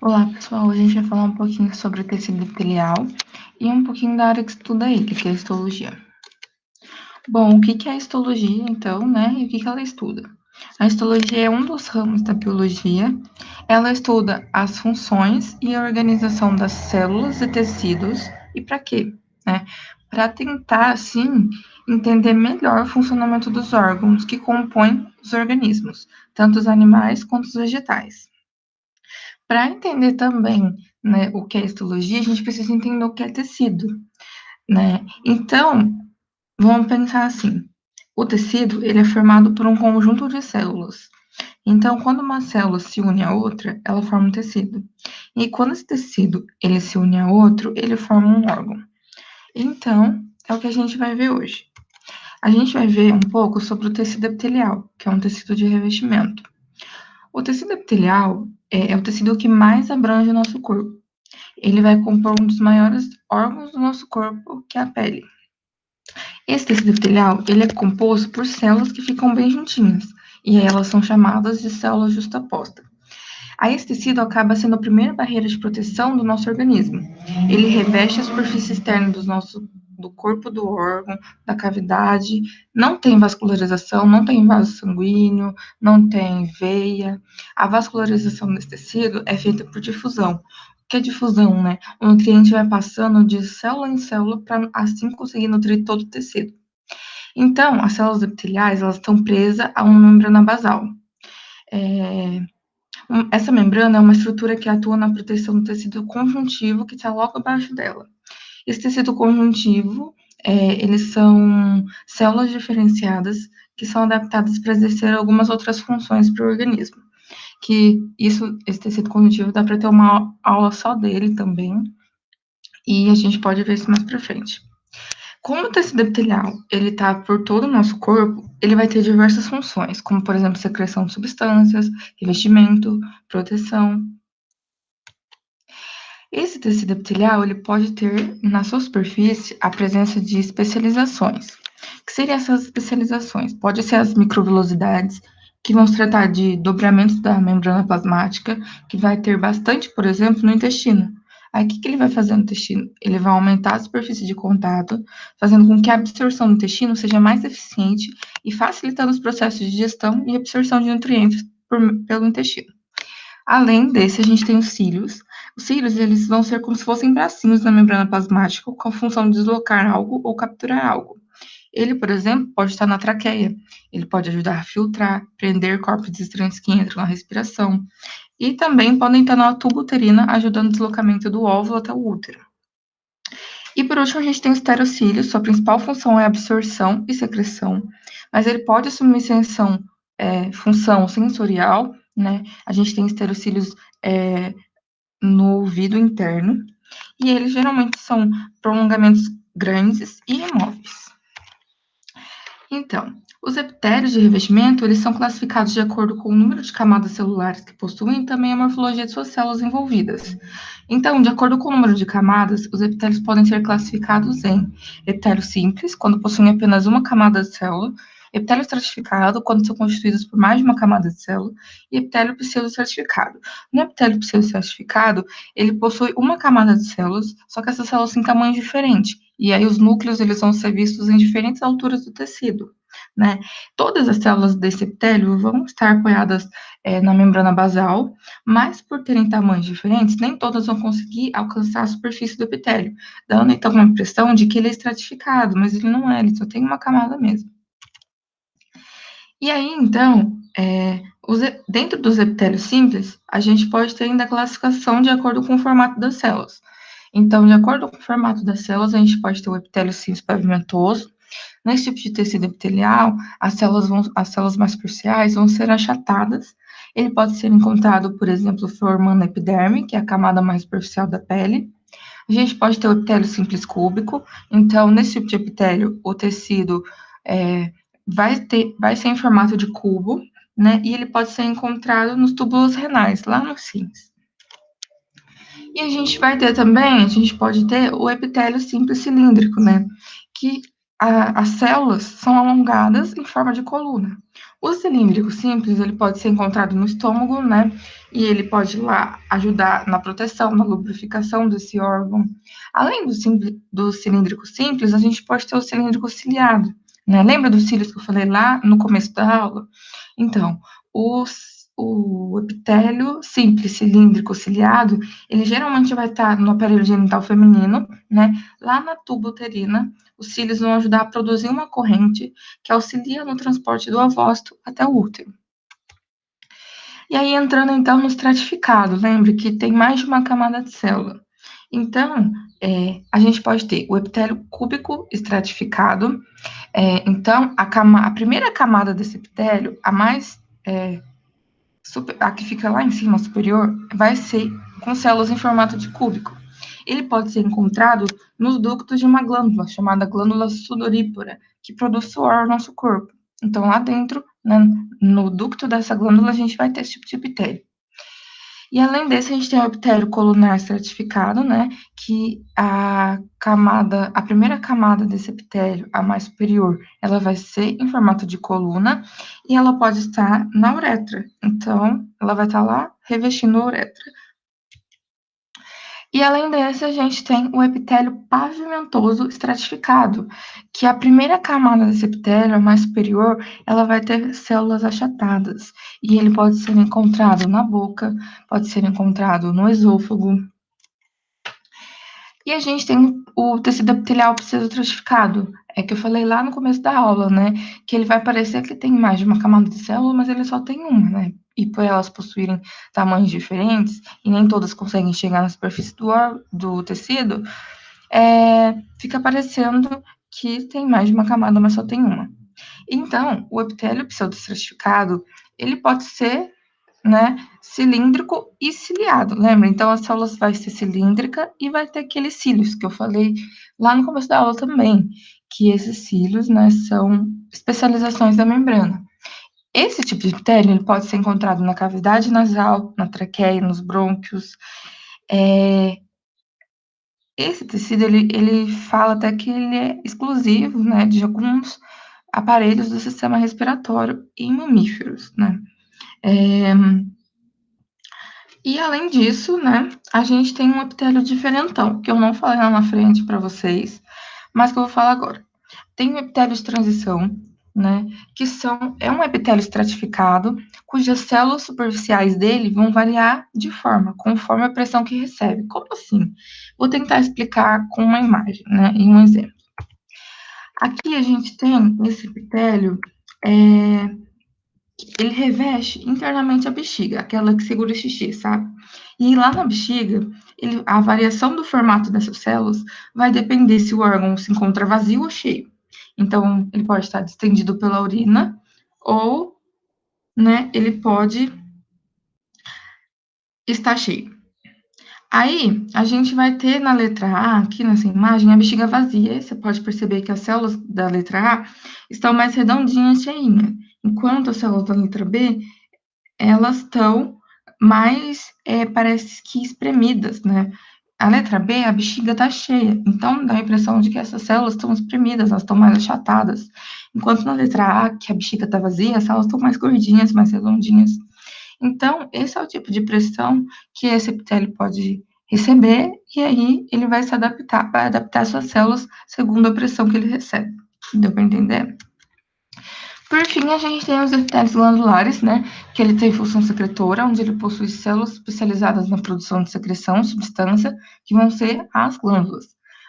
Olá, pessoal. Hoje a gente vai falar um pouquinho sobre o tecido epitelial e um pouquinho da área que estuda ele, que é a histologia. Bom, o que é a histologia, então, né? E o que ela estuda? A histologia é um dos ramos da biologia. Ela estuda as funções e a organização das células e tecidos. E para quê? Né? Para tentar, assim, entender melhor o funcionamento dos órgãos que compõem os organismos, tanto os animais quanto os vegetais. Para entender também, né, o que é histologia, a gente precisa entender o que é tecido, né? Então, vamos pensar assim: o tecido ele é formado por um conjunto de células. Então, quando uma célula se une a outra, ela forma um tecido. E quando esse tecido ele se une a outro, ele forma um órgão. Então, é o que a gente vai ver hoje. A gente vai ver um pouco sobre o tecido epitelial, que é um tecido de revestimento. O tecido epitelial é o tecido que mais abrange o nosso corpo. Ele vai compor um dos maiores órgãos do nosso corpo, que é a pele. Esse tecido epitelial, ele é composto por células que ficam bem juntinhas, e elas são chamadas de células justapostas. Aí esse tecido acaba sendo a primeira barreira de proteção do nosso organismo. Ele reveste a superfície externa do corpo do órgão, da cavidade, não tem vascularização, não tem vaso sanguíneo, não tem veia. A vascularização desse tecido é feita por difusão. O que é difusão, né? O nutriente vai passando de célula em célula para assim conseguir nutrir todo o tecido. Então, as células epiteliais, elas estão presas a uma membrana basal. Essa membrana é uma estrutura que atua na proteção do tecido conjuntivo que está logo abaixo dela. Esse tecido conjuntivo, eles são células diferenciadas que são adaptadas para exercer algumas outras funções para o organismo. Esse tecido conjuntivo dá para ter uma aula só dele também, e a gente pode ver isso mais para frente. Como o tecido epitelial ele está por todo o nosso corpo, ele vai ter diversas funções, como por exemplo secreção de substâncias, revestimento, proteção. Esse tecido epitelial ele pode ter na sua superfície a presença de especializações. O que seriam essas especializações? Pode ser as microvilosidades, que vão se tratar de dobramentos da membrana plasmática, que vai ter bastante, por exemplo, no intestino. Aí, o que ele vai fazer no intestino? Ele vai aumentar a superfície de contato, fazendo com que a absorção do intestino seja mais eficiente e facilitando os processos de digestão e absorção de nutrientes pelo intestino. Além desse, a gente tem os cílios. Os cílios, eles vão ser como se fossem bracinhos na membrana plasmática com a função de deslocar algo ou capturar algo. Ele, por exemplo, pode estar na traqueia. Ele pode ajudar a filtrar, prender corpos estranhos que entram na respiração. E também podem estar na tuba uterina, ajudando o deslocamento do óvulo até o útero. E por último, a gente tem o esterocílio. Sua principal função é absorção e secreção, mas ele pode assumir função sensorial, né? A gente tem esterocílios no ouvido interno, e eles geralmente são prolongamentos grandes e imóveis. Então, os epitélios de revestimento, eles são classificados de acordo com o número de camadas celulares que possuem e também a morfologia de suas células envolvidas. Então, de acordo com o número de camadas, os epitélios podem ser classificados em epitélio simples, quando possuem apenas uma camada de célula, epitélio estratificado, quando são constituídos por mais de uma camada de célula, e epitélio pseudoestratificado. No epitélio pseudoestratificado, ele possui uma camada de células, só que essas células têm tamanhos diferentes, e aí os núcleos eles vão ser vistos em diferentes alturas do tecido, né? Todas as células desse epitélio vão estar apoiadas na membrana basal, mas por terem tamanhos diferentes, nem todas vão conseguir alcançar a superfície do epitélio, dando então uma impressão de que ele é estratificado, mas ele não é, ele só tem uma camada mesmo. E aí, então, dentro dos epitélios simples, a gente pode ter ainda a classificação de acordo com o formato das células. Então, de acordo com o formato das células, a gente pode ter o epitélio simples pavimentoso. Nesse tipo de tecido epitelial, as células mais superficiais vão ser achatadas. Ele pode ser encontrado, por exemplo, formando a epiderme, que é a camada mais superficial da pele. A gente pode ter o epitélio simples cúbico. Então, nesse tipo de epitélio, o tecido vai ser em formato de cubo, né? E ele pode ser encontrado nos túbulos renais, lá nos rins. E a gente pode ter o epitélio simples cilíndrico, né? Que as células são alongadas em forma de coluna. O cilíndrico simples, ele pode ser encontrado no estômago, né? E ele pode lá ajudar na proteção, na lubrificação desse órgão. Além do cilíndrico simples, a gente pode ter o cilíndrico ciliado, né? Lembra dos cílios que eu falei lá no começo da aula? Então, o epitélio simples cilíndrico ciliado, ele geralmente vai estar no aparelho genital feminino, né? Lá na tuba uterina, os cílios vão ajudar a produzir uma corrente que auxilia no transporte do ovócito até o útero. E aí, entrando então no estratificado, lembre que tem mais de uma camada de célula. Então, a gente pode ter o epitélio cúbico estratificado. Então, a primeira camada desse epitélio, a que fica lá em cima, superior, vai ser com células em formato de cúbico. Ele pode ser encontrado nos ductos de uma glândula, chamada glândula sudorípara, que produz suor no nosso corpo. Então, lá dentro, né, no ducto dessa glândula, a gente vai ter esse tipo de epitélio. E além desse, a gente tem o epitélio colunar estratificado, né, que a primeira camada desse epitélio, a mais superior, ela vai ser em formato de coluna e ela pode estar na uretra. Então, ela vai estar lá revestindo a uretra. E além desse, a gente tem o epitélio pavimentoso estratificado, que a primeira camada desse epitélio, a mais superior, ela vai ter células achatadas. E ele pode ser encontrado na boca, pode ser encontrado no esôfago. E a gente tem o tecido epitelial pseudoestratificado, que eu falei lá no começo da aula, né? Que ele vai parecer que tem mais de uma camada de célula, mas ele só tem uma, né? E por elas possuírem tamanhos diferentes, e nem todas conseguem chegar na superfície do tecido, fica parecendo que tem mais de uma camada, mas só tem uma. Então, o epitélio pseudoestratificado, ele pode ser, né, cilíndrico e ciliado, lembra? Então, as células vai ser cilíndrica e vai ter aqueles cílios que eu falei lá no começo da aula também, que esses cílios, né, são especializações da membrana. Esse tipo de epitélio ele pode ser encontrado na cavidade nasal, na traqueia, nos brônquios. Esse tecido, ele fala até que ele é exclusivo, né, de alguns aparelhos do sistema respiratório em mamíferos, né? E além disso, né, a gente tem um epitélio diferentão, que eu não falei lá na frente para vocês, mas que eu vou falar agora. Tem o epitélio de transição, né, que é um epitélio estratificado, cujas células superficiais dele vão variar de forma, conforme a pressão que recebe. Como assim? Vou tentar explicar com uma imagem, né, e um exemplo. Aqui a gente tem esse epitélio, ele reveste internamente a bexiga, aquela que segura o xixi, sabe? E lá na bexiga, a variação do formato dessas células vai depender se o órgão se encontra vazio ou cheio. Então, ele pode estar distendido pela urina ou, né, ele pode estar cheio. Aí, a gente vai ter na letra A, aqui nessa imagem, a bexiga vazia. Você pode perceber que as células da letra A estão mais redondinhas, cheinhas, enquanto as células da letra B elas estão mais, parece que espremidas, né? A letra B, a bexiga está cheia, então dá a impressão de que essas células estão espremidas, elas estão mais achatadas. Enquanto na letra A, que a bexiga está vazia, as células estão mais gordinhas, mais redondinhas. Então, esse é o tipo de pressão que esse epitélio pode receber, e aí ele vai se adaptar, vai adaptar suas células segundo a pressão que ele recebe. Deu para entender? Por fim, a gente tem os epitélios glandulares, né, que ele tem função secretora, onde ele possui células especializadas na produção de secreção, substância, que vão ser as glândulas.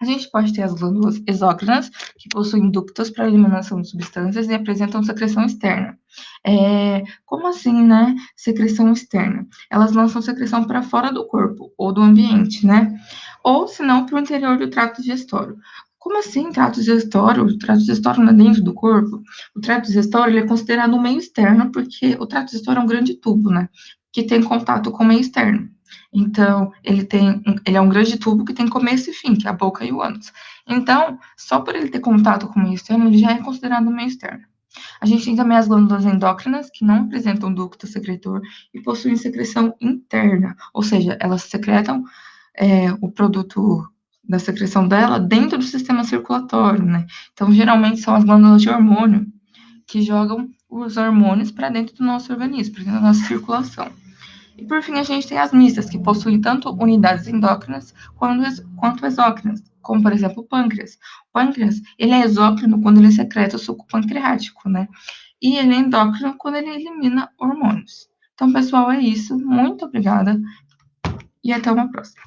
A gente pode ter as glândulas exócrinas, que possuem ductos para eliminação de substâncias e apresentam secreção externa. Como assim, né, secreção externa? Elas lançam secreção para fora do corpo ou do ambiente, né? Ou, se não, para o interior do trato digestório. Como assim, trato digestório? O trato digestório não é dentro do corpo? O trato digestório ele é considerado um meio externo, porque o trato digestório é um grande tubo, né? Que tem contato com o meio externo. Então, ele é um grande tubo que tem começo e fim, que é a boca e o ânus. Então, só por ele ter contato com o meio externo, ele já é considerado um meio externo. A gente tem também as glândulas endócrinas, que não apresentam ducto secretor e possuem secreção interna, ou seja, elas secretam o produto da secreção dela dentro do sistema circulatório, né? Então, geralmente são as glândulas de hormônio que jogam os hormônios para dentro do nosso organismo, para dentro da nossa circulação. E por fim, a gente tem as mistas, que possuem tanto unidades endócrinas quanto exócrinas, como por exemplo o pâncreas. O pâncreas, ele é exócrino quando ele secreta o suco pancreático, né? E ele é endócrino quando ele elimina hormônios. Então, pessoal, é isso. Muito obrigada e até uma próxima.